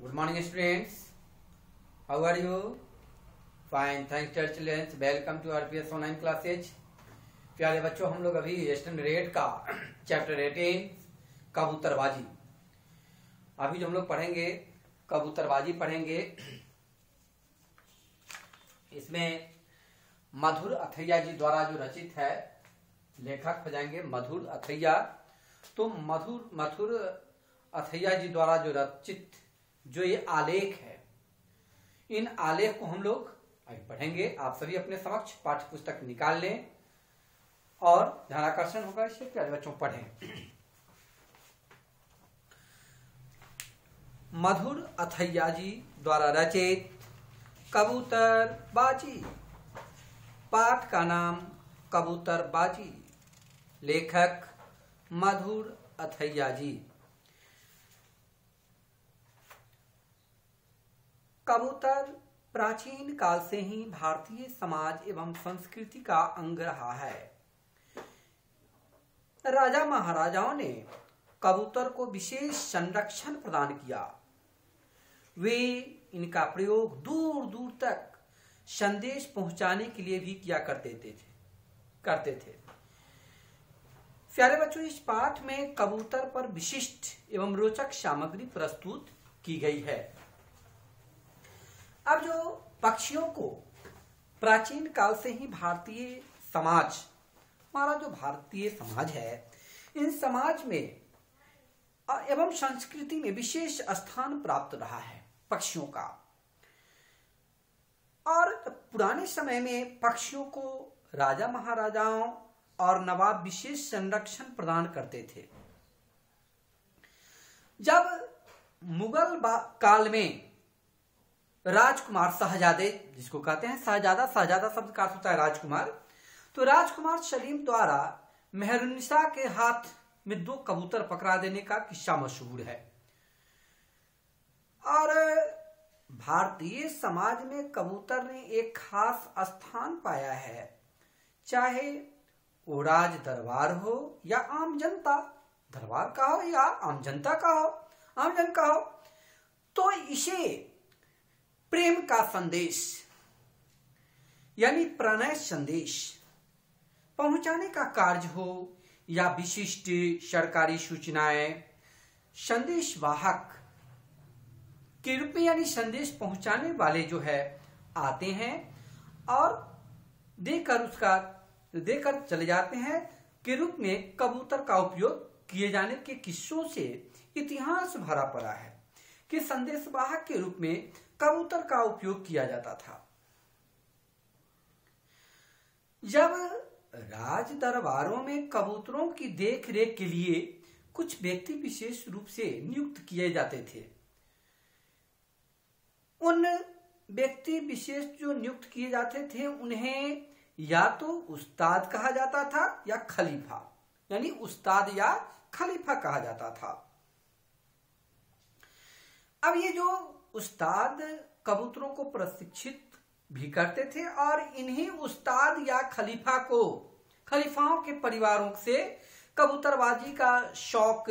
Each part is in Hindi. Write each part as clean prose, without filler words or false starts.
Good morning, students. How are you? Fine. Thanks, dear children. Welcome to RPS online classes. प्यारे बच्चों, हम लोग अभी स्टैंडर्ड 8 का चैप्टर 18 कबूतरबाजी अभी जो हम लोग पढ़ेंगे कबूतरबाजी पढ़ेंगे। इसमें मधुर अथैया जी द्वारा जो रचित है, लेखक हो जाएंगे मधुर अथैया। तो मधुर अथैया जी द्वारा जो रचित जो ये आलेख है, इन आलेख को हम लोग अभी पढ़ेंगे। आप सभी अपने समक्ष पाठ्य पुस्तक निकाल लें और ध्यानाकर्षण होगा इससे। प्यारे बच्चों पढ़ें। मधुर अथैया जी द्वारा रचित कबूतरबाजी। पाठ का नाम कबूतरबाजी। लेखक मधुर अथैया जी। कबूतर प्राचीन काल से ही भारतीय समाज एवं संस्कृति का अंग रहा है। राजा महाराजाओं ने कबूतर को विशेष संरक्षण प्रदान किया। वे इनका प्रयोग दूर दूर तक संदेश पहुंचाने के लिए भी किया करते थे। प्यारे बच्चों, इस पाठ में कबूतर पर विशिष्ट एवं रोचक सामग्री प्रस्तुत की गई है। अब जो पक्षियों को प्राचीन काल से ही भारतीय समाज, हमारा जो भारतीय समाज है, इन समाज में एवं संस्कृति में विशेष स्थान प्राप्त रहा है पक्षियों का। और पुराने समय में पक्षियों को राजा महाराजाओं और नवाब विशेष संरक्षण प्रदान करते थे। जब मुगल काल में राजकुमार शहजादे, जिसको कहते हैं शहजादा शब्द का अर्थ होता है राजकुमार, तो राजकुमार सलीम द्वारा मेहरुन्निसा के हाथ में 2 कबूतर पकड़ा देने का किस्सा मशहूर है। और भारतीय समाज में कबूतर ने एक खास स्थान पाया है, चाहे वो राज दरबार हो या आम जनता, दरबार का हो या आम जनता का हो, आम जन का हो। तो इसे प्रेम का संदेश यानी प्रणय संदेश पहुंचाने का कार्य हो या विशिष्ट सरकारी सूचनाएं, संदेश वाहक के रूप में यानी संदेश पहुंचाने वाले जो है आते हैं और देकर चले जाते हैं के रूप में कबूतर का उपयोग किए जाने के किस्सों से इतिहास भरा पड़ा है कि संदेशवाहक के रूप में कबूतर का उपयोग किया जाता था। जब राज दरबारों में कबूतरों की देखरेख के लिए कुछ व्यक्ति विशेष रूप से नियुक्त किए जाते थे, उन व्यक्ति विशेष जो नियुक्त किए जाते थे उन्हें या तो उस्ताद कहा जाता था या खलीफा, यानी उस्ताद या खलीफा कहा जाता था। अब ये जो उस्ताद कबूतरों को प्रशिक्षित भी करते थे और इन्हीं उस्ताद या खलीफाओं के परिवारों से कबूतरबाजी का शौक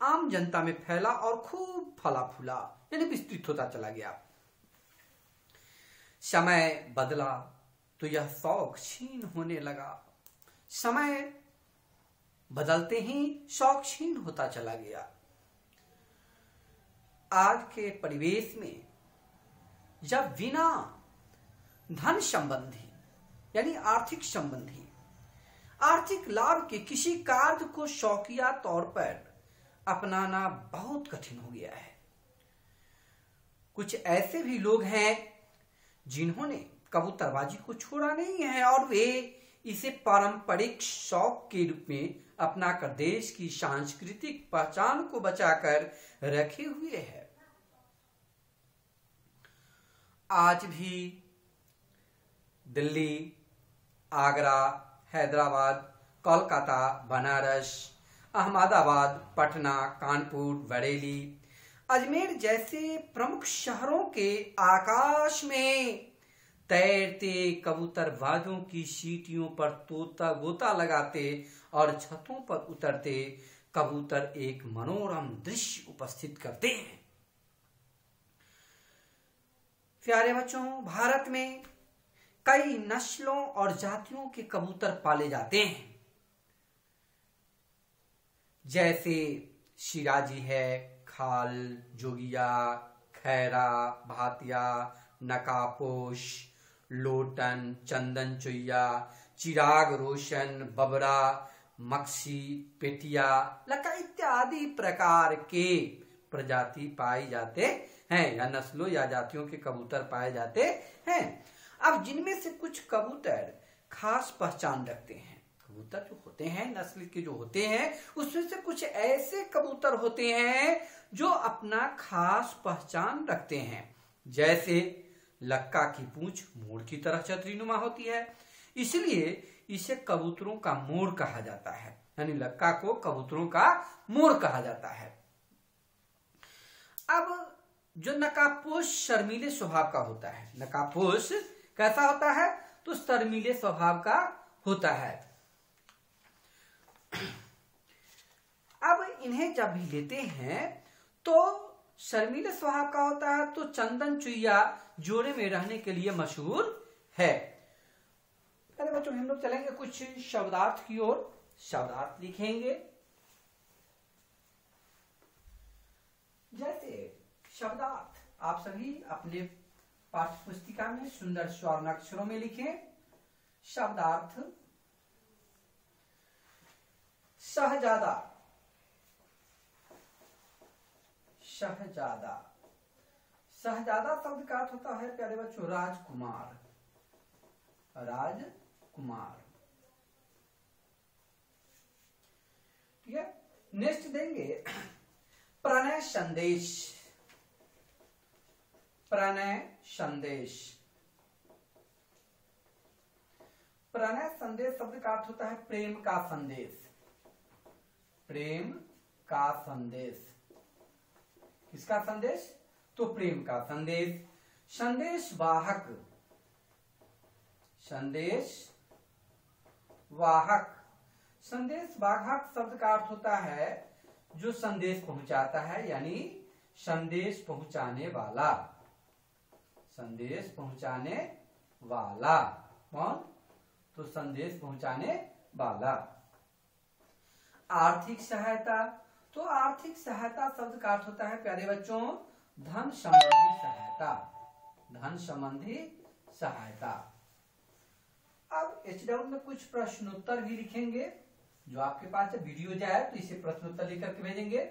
आम जनता में फैला और खूब फला फूला यानी विस्तृत होता चला गया। समय बदला तो यह शौक क्षीण होने लगा। समय बदलते ही शौक क्षीण होता चला गया। आज के परिवेश में जब बिना धन संबंधी यानी आर्थिक लाभ के किसी कार्य को शौकिया तौर पर अपनाना बहुत कठिन हो गया है। कुछ ऐसे भी लोग हैं जिन्होंने कबूतरबाजी को छोड़ा नहीं है और वे इसे पारंपरिक शौक के रूप में अपनाकर देश की सांस्कृतिक पहचान को बचाकर रखे हुए हैं। आज भी दिल्ली, आगरा, हैदराबाद, कोलकाता, बनारस, अहमदाबाद, पटना, कानपुर, बरेली, अजमेर जैसे प्रमुख शहरों के आकाश में तैरते कबूतरबाजों की सीटियों पर तोता गोता लगाते और छतों पर उतरते कबूतर एक मनोरम दृश्य उपस्थित करते हैं। प्यारे बच्चों, भारत में कई नस्लों और जातियों के कबूतर पाले जाते हैं, जैसे शिराजी है, खाल, जोगिया, खैरा, भातिया, नकापोश, लोटन, चंदन चुइया, चिराग रोशन, बबरा, मक्सी, पेटिया, लका इत्यादि प्रकार के प्रजाति पाए जाते हैं या नस्लों या जातियों के कबूतर पाए जाते हैं। अब जिनमें से कुछ कबूतर खास पहचान रखते हैं। कबूतर जो होते हैं, नस्ल के जो होते हैं, उसमें से कुछ ऐसे कबूतर होते हैं जो अपना खास पहचान रखते हैं। जैसे लक्का की पूंछ मोर की तरह छतरीनुमा होती है, इसलिए इसे कबूतरों का मोर कहा जाता है, यानी लक्का को कबूतरों का मोर कहा जाता है। अब जो नकापोश शर्मीले स्वभाव का होता है, नकापोश कैसा होता है? तो शर्मीले स्वभाव का होता है। अब इन्हें जब भी लेते हैं तो शर्मीले स्वभाव का होता है, तो चंदन चुइया जोड़े में रहने के लिए मशहूर है। अरे बच्चों, हम लोग चलेंगे कुछ शब्दार्थ की ओर। शब्दार्थ लिखेंगे। जैसे शब्दार्थ आप सभी अपने पाठ्य पुस्तिका में सुंदर स्वर्ण अक्षरों में लिखें। शब्दार्थ: शहजादा, शहजादा। शहजादा शब्द का अर्थ होता है प्यारे बच्चों राजकुमार, राजकुमार। ठीक है। नेक्स्ट देंगे प्रणय संदेश, प्रणय संदेश। प्रणय संदेश शब्द का अर्थ होता है प्रेम का संदेश, प्रेम का संदेश। किसका संदेश? तो प्रेम का संदेश। संदेश वाहक, संदेश वाहक। संदेश वाहक शब्द का अर्थ होता है जो संदेश पहुंचाता है, यानी संदेश पहुंचाने वाला, संदेश पहुंचाने वाला। कौन? तो संदेश पहुंचाने वाला। आर्थिक सहायता, तो आर्थिक सहायता शब्द का अर्थ होता है प्यारे बच्चों धन संबंधी सहायता, धन संबंधी सहायता। अब HW में कुछ प्रश्नोत्तर भी लिखेंगे, जो आपके पास वीडियो जाए तो इसे प्रश्नोत्तर लिख करके भेजेंगे।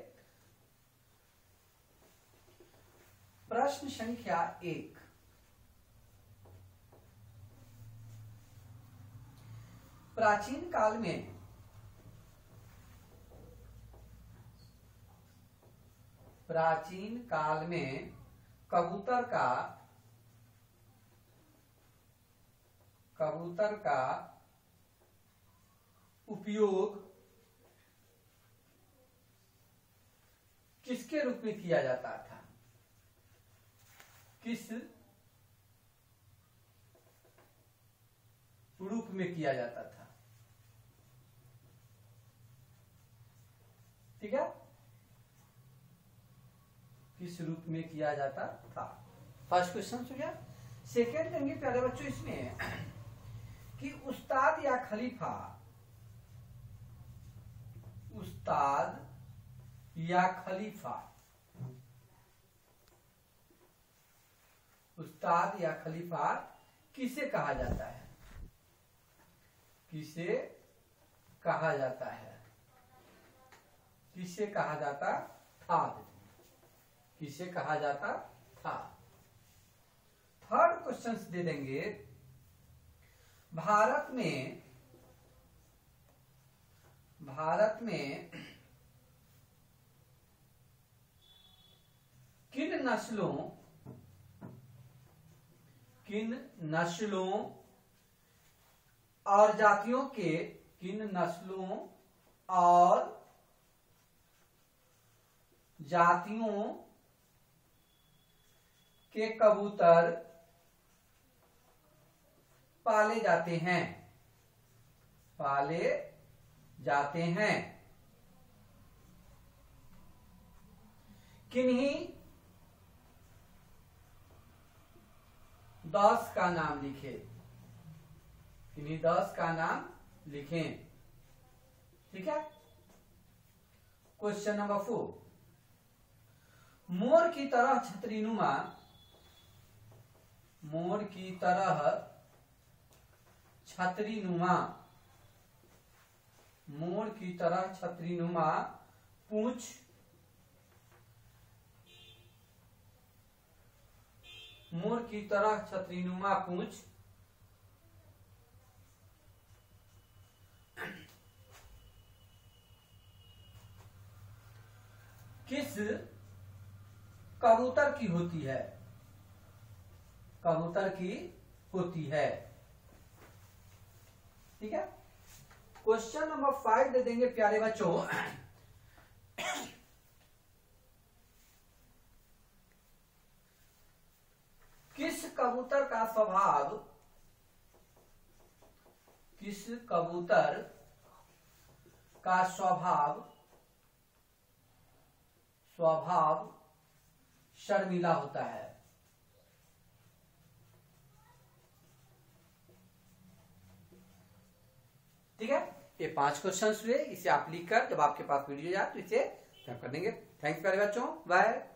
प्रश्न संख्या 1, प्राचीन काल में कबूतर का उपयोग किसके रूप में किया जाता था? किस रूप में किया जाता था? ठीक है, किस रूप में किया जाता था? फर्स्ट क्वेश्चन हो गया। सेकेंड देंगे प्यारे बच्चों इसमें कि उस्ताद या खलीफा, उस्ताद या खलीफा, उस्ताद या खलीफा किसे कहा जाता है? किसे कहा जाता है? किसे कहा जाता था? किसे कहा जाता था? थर्ड क्वेश्चन दे देंगे, भारत में किन नस्लों और जातियों के, किन नस्लों और जातियों के कबूतर पाले जाते हैं? पाले जाते हैं। 10 का नाम लिखे, किन्हीं 10 का नाम लिखें। ठीक है। क्वेश्चन नंबर 4, मोर की तरह छतरीनुमा, मोर की तरह छतरीनुमा, मोर की तरह छतरीनुमा पूंछ मोर की तरह छतरीनुमा पूंछ किस कबूतर की होती है, कबूतर की होती है। ठीक है। क्वेश्चन नंबर 5 दे देंगे प्यारे बच्चों, किस कबूतर का स्वभाव, किस कबूतर का स्वभाव शर्मिला होता है। ठीक है। ये 5 क्वेश्चन हुए, इसे आप लिखकर जब आपके पास वीडियो जाए तो इसे कर देंगे। थैंक्स प्यारे बच्चों, बाय।